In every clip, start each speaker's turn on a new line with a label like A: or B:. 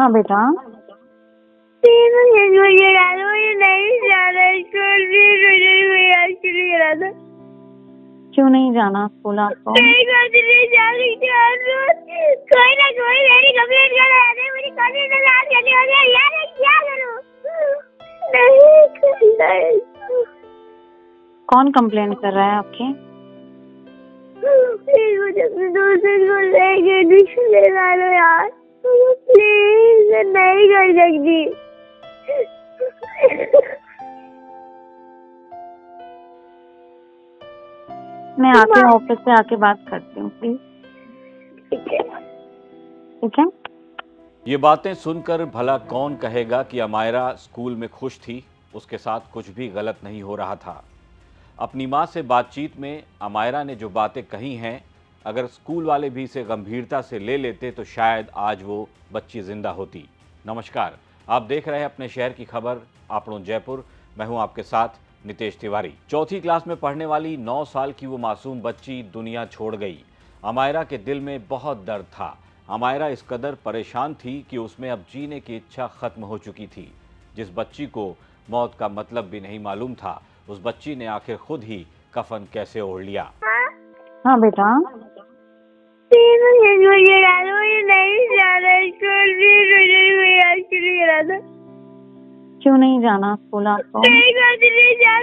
A: हाँ बेटा।
B: प्लीज मुझे स्कूल करा दो, मुझे नहीं जाना स्कूल, प्लीज मुझे कोई स्कूल करा दो।
A: क्यों नहीं जाना स्कूल आपको?
B: नहीं करती, नहीं जा सकती कोई ना कोई मेरी कंप्लेंट करा दे, मुझे कभी ना याद करने वाले यार मैं क्या करूं? नहीं
A: कौन कंप्लेन कर रहा है आपकी?
B: प्लीज मुझे अपने दोस्त को लेके एडमिशन दिला लो यार, प्लीज मैं नहीं कर सकती।
A: मैं आपके ऑफिस से आके बात करती हूँ प्लीज।
B: ठीक है।
A: ठीक है।
C: ये बातें सुनकर भला कौन कहेगा कि अमायरा स्कूल में खुश थी, उसके साथ कुछ भी गलत नहीं हो रहा था। अपनी माँ से बातचीत में अमायरा ने जो बातें कही हैं, अगर स्कूल वाले भी इसे गंभीरता से ले लेते तो शायद आज वो बच्ची जिंदा होती। नमस्कार, आप देख रहे हैं अपने शहर की खबर, आपड़ों जयपुर। मैं हूं आपके साथ नितेश तिवारी। चौथी क्लास में पढ़ने वाली 9 साल की वो मासूम बच्ची दुनिया छोड़ गई। अमायरा के दिल में बहुत दर्द था। अमायरा इस कदर परेशान थी कि उसमें अब जीने की इच्छा खत्म हो चुकी थी। जिस बच्ची को मौत का मतलब भी नहीं मालूम था, उस बच्ची ने आखिर खुद ही कफन कैसे ओढ़ लिया।
A: हाँ बेटा।
B: प्लीज मुझे स्कूल करा दो, मुझे नहीं जाना स्कूल, प्लीज मुझे कोई स्कूल करा दो।
A: क्यों नहीं जाना स्कूल आपको?
B: नहीं करती, नहीं जा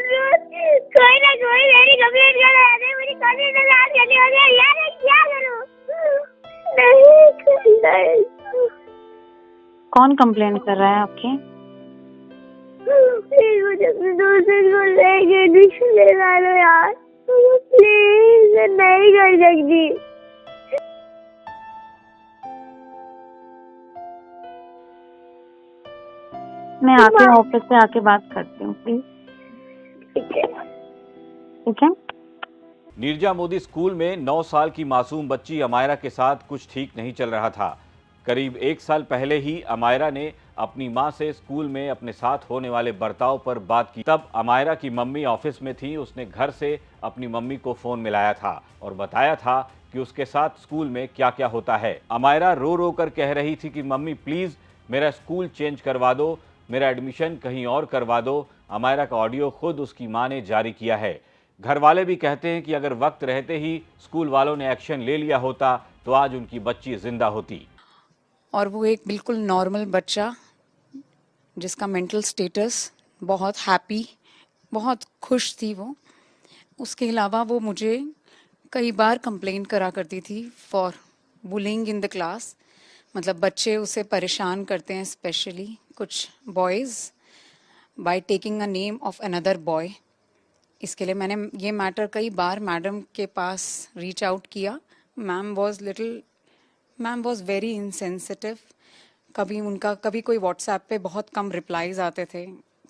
B: सकती कोई ना कोई मेरी कंप्लेंट करा दे, मुझे कभी ना याद करने वाले यार मैं क्या करूं? नहीं
A: कौन कंप्लेन कर रहा है आपकी?
B: प्लीज मुझे अपने दोस्त को लेके एडमिशन दिला लो यार, प्लीज मैं नहीं कर सकती।
A: मैं आपके ऑफिस से आके बात करती हूँ प्लीज।
B: ठीक है।
A: ठीक है।
C: नीरजा मोदी स्कूल में 9 साल की मासूम बच्ची अमायरा के साथ कुछ ठीक नहीं चल रहा था। करीब 1 साल पहले ही अमायरा ने अपनी मां से स्कूल में अपने साथ होने वाले बर्ताव पर बात की। तब अमायरा की मम्मी ऑफिस में थी। उसने घर से अपनी मम्मी को फोन मिलाया था और बताया था कि उसके साथ स्कूल में क्या क्या होता है। अमायरा रो रो कर कह रही थी कि मम्मी प्लीज मेरा स्कूल चेंज करवा दो, मेरा एडमिशन कहीं और करवा दो। अमायरा का ऑडियो खुद उसकी मां ने जारी किया है। घर वाले भी कहते हैं कि अगर वक्त रहते ही स्कूल वालों ने एक्शन ले लिया होता तो आज उनकी बच्ची जिंदा होती।
D: और वो एक बिल्कुल नॉर्मल बच्चा जिसका मेंटल स्टेटस बहुत हैप्पी, बहुत खुश थी वो। उसके अलावा वो मुझे कई बार कंप्लेन करा करती थी for bullying in the class. मतलब बच्चे उसे परेशान करते हैं, स्पेशली कुछ boys, by taking a name of another boy. इसके लिए मैंने ये मैटर कई बार मैडम के पास रीच आउट किया। Ma'am was very insensitive. कभी कोई व्हाट्सएप पे बहुत कम रिप्लाईज आते थे।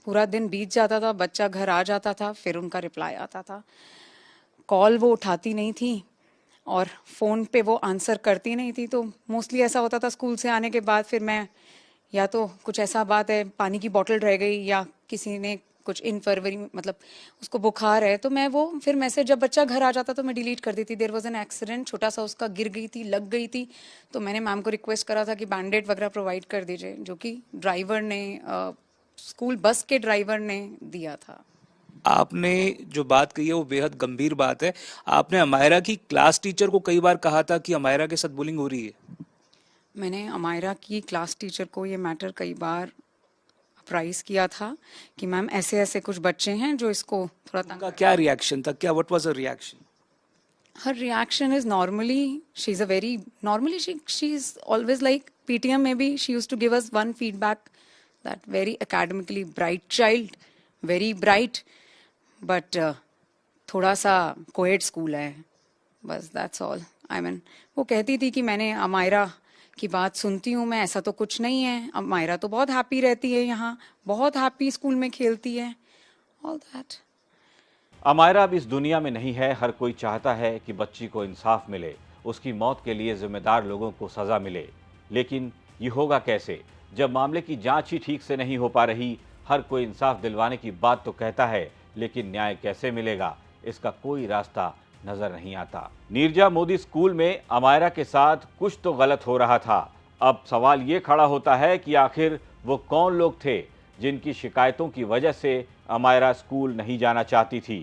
D: पूरा दिन बीत जाता था, बच्चा घर आ जाता था, फिर उनका रिप्लाई आता था। कॉल वो उठाती नहीं थी और फ़ोन पे वो आंसर करती नहीं थी। तो मोस्टली ऐसा होता था स्कूल से आने के बाद फिर मैं, या तो कुछ ऐसा बात है, पानी की बोतल रह गई या किसी ने कुछ इनफरवरी मतलब उसको बुखार है, तो मैं वो फिर मैसेज, जब बच्चा घर आ जाता तो मैं डिलीट कर देती। देयर वाज एन एक्सीडेंट, छोटा सा उसका, गिर गई थी, लग गई थी, तो मैंने मैम को रिक्वेस्ट करा था कि बैंडेड वगैरह प्रोवाइड कर दीजिए, जो कि ड्राइवर ने, स्कूल बस के ड्राइवर ने दिया था।
E: आपने जो बात कही है वो बेहद गंभीर बात है। आपने अमायरा की क्लास टीचर को कई बार कहा था कि अमायरा के साथ बुलिंग हो रही है।
D: मैंने अमायरा की क्लास टीचर को ये मैटर कई बार अप्राइज किया था कि मैम ऐसे ऐसे कुछ बच्चे हैं जो इसको थोड़ा तंग
E: उनका क्या रिएक्शन था? क्या what was the reaction?
D: her reaction is normally she's always like PTM, maybe she used to give us one feedback that very academically bright child, very bright, but थोड़ा सा कोएड स्कूल है, बस that's all. I mean वो कहती थी कि मैंने अमायरा की बात सुनती हूँ मैं, ऐसा तो कुछ नहीं है, अमायरा तो बहुत हैप्पी रहती है यहाँ, बहुत हैप्पी स्कूल में खेलती है, ऑल दैट।
C: अमायरा अब इस दुनिया में नहीं है। हर कोई चाहता है कि बच्ची को इंसाफ मिले, उसकी मौत के लिए जिम्मेदार लोगों को सजा मिले। लेकिन ये होगा कैसे जब मामले की जांच ही ठीक से नहीं हो पा रही। हर कोई इंसाफ दिलवाने की बात तो कहता है, लेकिन न्याय कैसे मिलेगा, इसका कोई रास्ता नजर नहीं आता। नीरजा मोदी स्कूल में अमायरा के साथ कुछ तो गलत हो रहा था। अब सवाल ये खड़ा होता है कि आखिर वो कौन लोग थे जिनकी शिकायतों की वजह से अमायरा स्कूल नहीं जाना चाहती थी।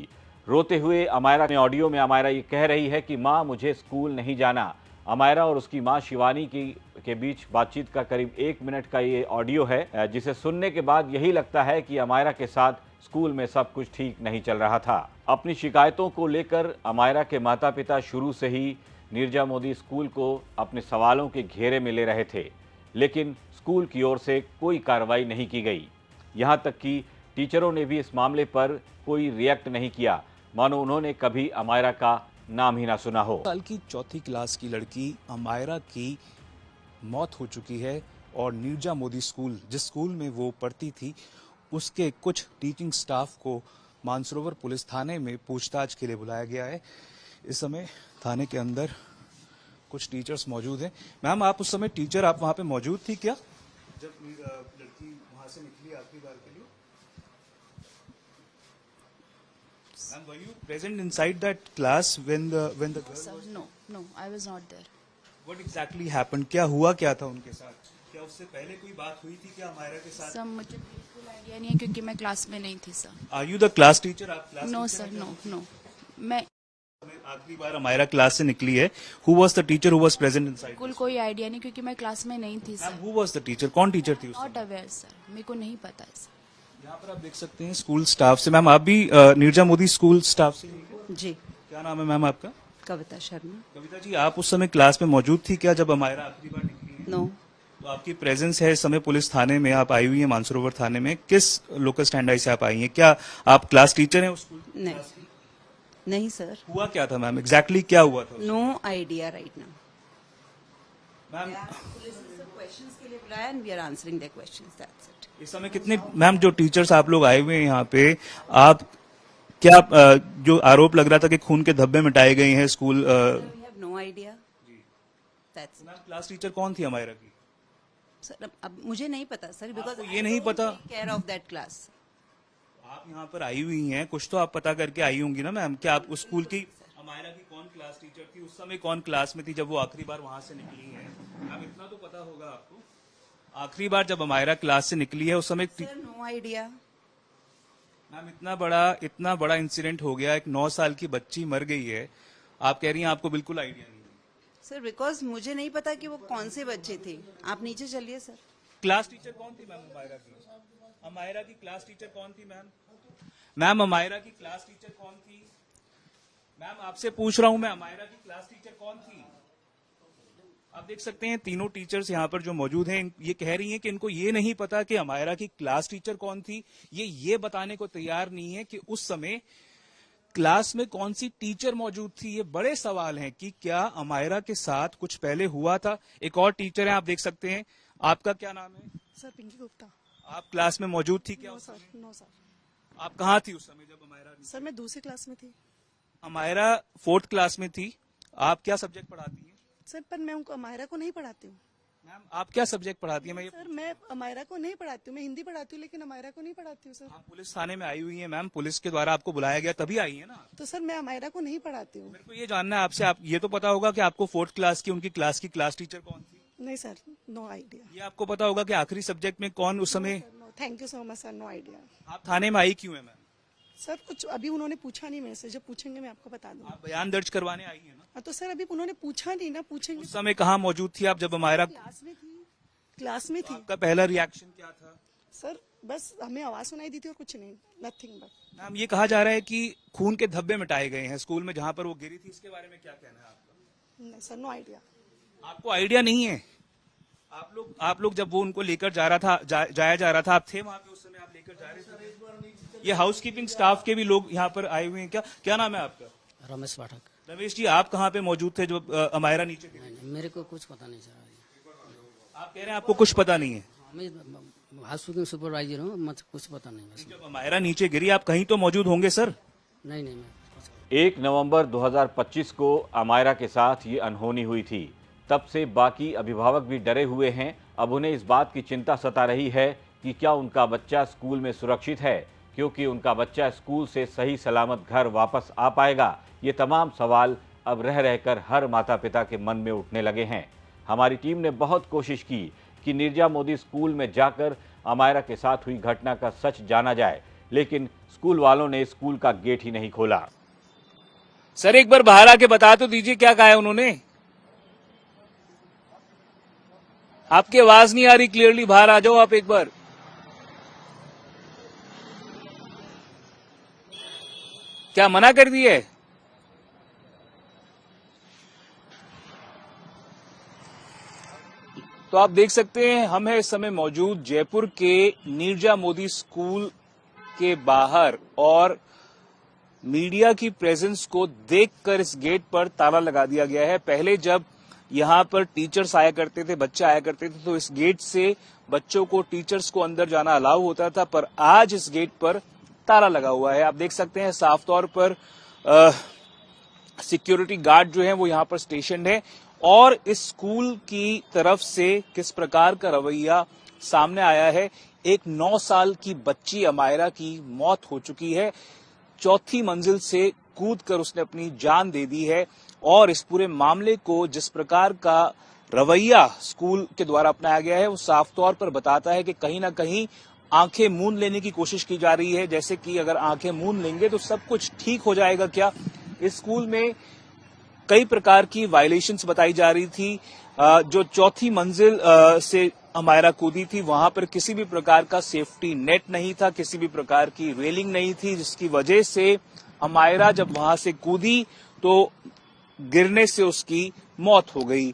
C: रोते हुए अमायरा ने ऑडियो में अमायरा ये कह रही है कि माँ मुझे स्कूल नहीं जाना। अमायरा और उसकी माँ शिवानी के बीच बातचीत का करीब 1 मिनट का ये ऑडियो है, जिसे सुनने के बाद यही लगता है कि अमायरा के साथ स्कूल में सब कुछ ठीक नहीं चल रहा था। अपनी शिकायतों को लेकर अमायरा के माता पिता शुरू से ही नीरजा मोदी स्कूल को अपने सवालों के घेरे में ले रहे थे, लेकिन स्कूल की ओर से कोई कार्रवाई नहीं की गई। यहाँ तक कि टीचरों ने भी इस मामले पर कोई रिएक्ट नहीं किया, मानो उन्होंने कभी अमायरा का नाम ही ना सुना हो।
E: साल की 4th क्लास की लड़की अमायरा की मौत हो चुकी है और नीरजा मोदी स्कूल, जिस स्कूल में वो पढ़ती थी, उसके कुछ टीचिंग स्टाफ को मानसरोवर पुलिस थाने में पूछताछ के लिए बुलाया गया है। इस समय थाने के अंदर कुछ टीचर्स मौजूद हैं। मैम, आप उस समय टीचर आप वहां पे मौजूद थी क्या, जब लड़की वहां से निकली आखिरी बार के लिए? Ma'am, were you present inside that class when the girl
F: Sir,
E: was...
F: no, I was not there.
E: What exactly happened? क्या हुआ क्या था उनके साथ? क्या उससे पहले कोई बात हुई थी क्या अमायरा के साथ?
F: सर, मुझे बिल्कुल आइडिया नहीं है क्योंकि मैं क्लास में नहीं थी sir.
E: Are you the class teacher? आप क्लास
F: नो
E: टीचर
F: सर,
E: हैं क्या?
F: नो, मैं
E: आखिरी बार अमायरा क्लास से निकली है। Who was the teacher who was present inside?
F: बिल्कुल कोई आइडिया नहीं क्योंकि मैं क्लास में नहीं थी
E: Ma'am,
F: sir.
E: who was the teacher? कौन टीचर थी उसमें?
F: नॉट अवेयर सर, मेरे को नहीं पता है सर।
E: यहाँ पर आप देख सकते हैं स्कूल स्टाफ से। मैम, आप भी नीरजा मोदी स्कूल स्टाफ से ही हैं?
G: जी,
E: क्या नाम है मैम आपका?
G: कविता शर्मा।
E: कविता जी, आप उस समय क्लास में मौजूद थी क्या जब अमायरा आखिरी बार निकली है?
G: नो,
E: तो आपकी प्रेजेंस है इस समय पुलिस थाने में, आप आई हुई हैं मानसरोवर थाने में। किस लोकल स्टैंड से आप आई हैं? क्या आप क्लास टीचर हैं उस स्कूल की?
G: नहीं, नहीं सर,
E: हुआ क्या था मैम, एग्जैक्टली क्या हुआ था?
G: No idea right now.
E: Ma'am,
G: police ने क्वेश्चंस के लिए बुलाया and we are answering the questions, that's it.
E: इस समय कितने मैम जो टीचर्स आप लोग आए हुए हैं यहाँ पे, आप क्या जो आरोप लग रहा था कि खून के धब्बे मिटाए गए हैं school,
G: we have no idea, that's
E: ma'am class teacher कौन थी अमायरा की?
G: सर। अब मुझे नहीं पता सर, बिकॉज
E: आपको ये नहीं पता?
G: Care of that class.
E: आप यहाँ पर आई हुई हैं, कुछ तो आप पता करके आई होंगी ना मैम। क्या आप उस स्कूल की अमायरा की कौन क्लास टीचर थी, उस समय कौन क्लास में थी जब वो आखिरी बार वहां से निकली है? मैम, इतना तो पता होगा आपको, आखिरी बार जब अमायरा क्लास से निकली है उस समय
G: सर नो आइडिया।
E: मैम, इतना बड़ा इंसिडेंट हो गया, एक 9 साल की बच्ची मर गई है, आप कह रही हैं आपको बिल्कुल आइडिया नहीं है?
G: सर बिकॉज मुझे नहीं पता कि वो कौन से बच्चे थे। आप नीचे चलिए सर।
E: क्लास टीचर कौन थी मैम अमायरा की? अमायरा की क्लास टीचर कौन थी मैम? मैम, अमायरा की क्लास टीचर कौन थी? मैम, आपसे पूछ रहा हूं मैं, अमायरा की क्लास टीचर कौन थी? आप देख सकते हैं तीनों टीचर्स यहाँ पर जो मौजूद हैं, ये कह रही हैं कि इनको ये नहीं पता कि अमायरा की क्लास टीचर कौन थी। ये बताने को तैयार नहीं है कि उस समय क्लास में कौन सी टीचर मौजूद थी। ये बड़े सवाल हैं कि क्या अमायरा के साथ कुछ पहले हुआ था। एक और टीचर है, आप देख सकते हैं, आपका क्या नाम है?
H: सर पिंकी गुप्ता।
E: आप क्लास में मौजूद थी क्या?
H: No sir, no sir.
E: आप कहाँ थी उस समय जब अमायरा?
H: सर मैं दूसरी क्लास में थी।
E: अमायरा 4th क्लास में थी। आप क्या सब्जेक्ट पढ़ाती हैं?
H: सर पर मैं उनको अमायरा को नहीं पढ़ाती हूँ।
E: मैम, आप क्या सब्जेक्ट पढ़ाती हैं? मैं ये
H: सर मैं अमायरा को नहीं पढ़ाती हूँ, मैं हिंदी पढ़ाती हूँ लेकिन अमायरा को नहीं पढ़ाती हूँ सर।
E: आप पुलिस थाने में आई हुई हैं मैम, पुलिस के द्वारा आपको बुलाया गया तभी आई है ना?
H: तो सर मैं अमायरा को नहीं पढ़ाती हूँ।
E: मेरे को ये जानना है आपसे, आप ये तो पता होगा कि आपको 4th क्लास की उनकी क्लास की क्लास टीचर कौन थी?
H: नहीं सर, नो आइडिया।
E: ये आपको पता होगा कि आखिरी सब्जेक्ट में कौन उस समय?
H: No, thank you so much sir, no idea.
E: आप थाने में आई क्यों है मैम?
H: सर कुछ अभी उन्होंने पूछा नहीं मेरे से, जब पूछेंगे मैं आपको बता दूंगा।
E: आप बयान दर्ज करवाने आई है ना?
H: हाँ, तो सर अभी उन्होंने पूछा नहीं ना, पूछेंगे।
E: उस समय कहाँ मौजूद थी आप जब अमायरा?
H: क्लास में थी, क्लास में थी।
E: आपका पहला रिएक्शन क्या था?
H: सर बस हमें आवाज सुनाई दी थी और कुछ नहीं, नथिंग बट।
E: मैम, ये कहा जा रहा है कि खून के धब्बे मिटाए गए हैं स्कूल में जहां पर वो गिरी थी, इसके बारे में क्या कहना है आपका?
H: नहीं सर, नो आइडिया।
E: आपको आइडिया नहीं है? आप लोग जब वो उनको लेकर जा रहा था, जाया जा रहा था, आप थे वहां पे उस समय, आप लेकर जा रहे थे? ये हाउसकीपिंग स्टाफ के भी लोग यहाँ पर आए हुए हैं क्या? क्या नाम है आपका?
I: रमेश पाठक।
E: रमेश जी, आप कहाँ पे मौजूद थे जब अमायरा नीचे गिरी?
I: नहीं, मेरे को कुछ पता नहीं सर।
E: आप कह रहे हैं आपको कुछ पता नहीं है?
I: मैं हाउसकीपिंग सुपरवाइजर हूँ, मुझे कुछ पता नहीं बस।
E: जब अमायरा नीचे गिरी आप कहीं तो मौजूद होंगे सर?
I: नहीं, मैं
C: 1 नवंबर 2025 को अमायरा के साथ ये अनहोनी हुई थी। तब से बाकी अभिभावक भी डरे हुए हैं। अब उन्हें इस बात की चिंता सता रही है कि क्या उनका बच्चा स्कूल में सुरक्षित है, क्योंकि उनका बच्चा स्कूल से सही सलामत घर वापस आ पाएगा। ये तमाम सवाल अब रह रहकर हर माता पिता के मन में उठने लगे हैं। हमारी टीम ने बहुत कोशिश की कि नीरजा मोदी स्कूल में जाकर अमायरा के साथ हुई घटना का सच जाना जाए, लेकिन स्कूल वालों ने स्कूल का गेट ही नहीं खोला।
E: सर एक बार बाहर आके बता तो दीजिए क्या कहा है उन्होंने। आपकी आवाज नहीं आ रही क्लियरली, बाहर आ जाओ आप एक बार। क्या मना कर दिए? तो आप देख सकते हैं हम हैं इस समय मौजूद जयपुर के नीरजा मोदी स्कूल के बाहर और मीडिया की प्रेजेंस को देखकर इस गेट पर ताला लगा दिया गया है। पहले जब यहां पर टीचर्स आया करते थे, बच्चे आया करते थे, तो इस गेट से बच्चों को, टीचर्स को अंदर जाना अलाउ होता था, पर आज इस गेट पर ताला लगा हुआ है। आप देख सकते हैं साफ तौर पर सिक्योरिटी गार्ड जो है वो यहां पर स्टेशन है और इस स्कूल की तरफ से किस प्रकार का रवैया सामने आया है। एक 9 साल की बच्ची अमायरा की मौत हो चुकी है, चौथी मंजिल से कूदकर उसने अपनी जान दे दी है और इस पूरे मामले को जिस प्रकार का रवैया स्कूल के द्वारा अपनाया गया है वो साफ तौर पर बताता है कि कहीं ना कहीं आंखें मूंद लेने की कोशिश की जा रही है, जैसे कि अगर आंखें मूंद लेंगे तो सब कुछ ठीक हो जाएगा क्या। इस स्कूल में कई प्रकार की वायलेशंस बताई जा रही थी। जो चौथी मंजिल से अमायरा कूदी थी वहां पर किसी भी प्रकार का सेफ्टी नेट नहीं था, किसी भी प्रकार की रेलिंग नहीं थी, जिसकी वजह से अमायरा जब वहां से कूदी तो गिरने से उसकी मौत हो गई।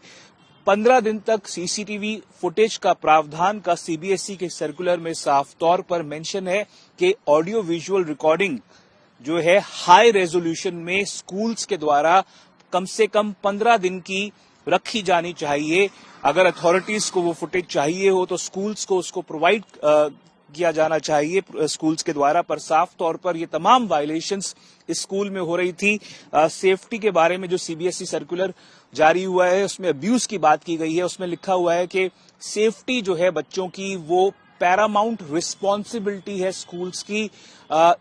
E: 15 दिन तक सीसीटीवी फुटेज का प्रावधान का सीबीएसई के सर्कुलर में साफ तौर पर मेंशन है कि ऑडियो विजुअल रिकॉर्डिंग जो है हाई रेजोल्यूशन में स्कूल्स के द्वारा कम से कम 15 दिन की रखी जानी चाहिए। अगर अथॉरिटीज को वो फुटेज चाहिए हो तो स्कूल्स को उसको प्रोवाइड किया जाना चाहिए स्कूल्स के द्वारा, पर साफ तौर पर ये तमाम वायलेशंस इस स्कूल में हो रही थी। सेफ्टी के बारे में जो सीबीएसई सर्कुलर जारी हुआ है उसमें अब्यूज की बात की गई है। उसमें लिखा हुआ है कि सेफ्टी जो है बच्चों की वो पैरामाउंट रिस्पॉन्सिबिलिटी है स्कूल्स की।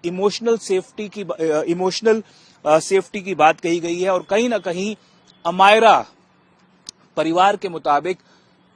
E: इमोशनल सेफ्टी की बात कही गई है और कहीं ना कहीं अमायरा परिवार के मुताबिक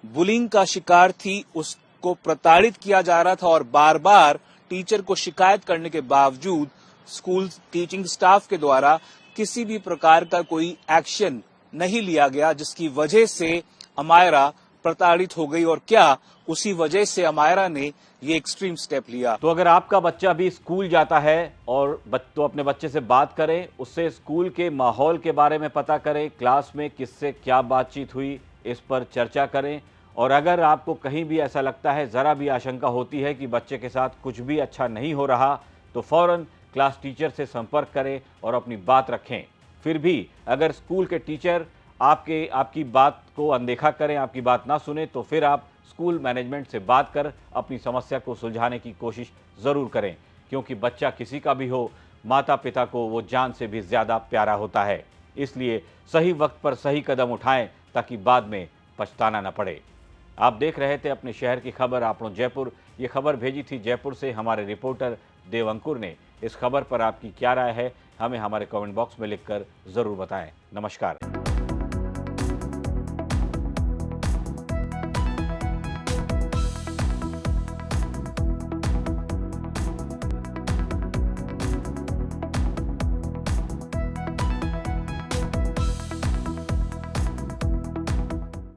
E: बुलिंग का शिकार थी, उसको प्रताड़ित किया जा रहा था और बार बार टीचर को शिकायत करने के बावजूद स्कूल टीचिंग स्टाफ के द्वारा किसी भी प्रकार का कोई एक्शन नहीं लिया गया, जिसकी वजह से अमायरा प्रताड़ित हो गई और क्या उसी वजह से अमायरा ने ये एक्सट्रीम स्टेप लिया।
C: तो अगर आपका बच्चा भी स्कूल जाता है और तो अपने बच्चे से बात करें, उससे स्कूल के माहौल के बारे में पता करें, क्लास में किससे क्या बातचीत हुई इस पर चर्चा करें। और अगर आपको कहीं भी ऐसा लगता है, ज़रा भी आशंका होती है कि बच्चे के साथ कुछ भी अच्छा नहीं हो रहा, तो फौरन क्लास टीचर से संपर्क करें और अपनी बात रखें। फिर भी अगर स्कूल के टीचर आपकी बात को अनदेखा करें, आपकी बात ना सुने, तो फिर आप स्कूल मैनेजमेंट से बात कर अपनी समस्या को सुलझाने की कोशिश ज़रूर करें, क्योंकि बच्चा किसी का भी हो, माता पिता को वो जान से भी ज़्यादा प्यारा होता है। इसलिए सही वक्त पर सही कदम उठाएं ताकि बाद में पछताना न पड़े। आप देख रहे थे अपने शहर की खबर आपनों जयपुर। ये खबर भेजी थी जयपुर से हमारे रिपोर्टर देवंकुर ने। इस खबर पर आपकी क्या राय है, हमें हमारे कमेंट बॉक्स में लिखकर ज़रूर बताएं। नमस्कार।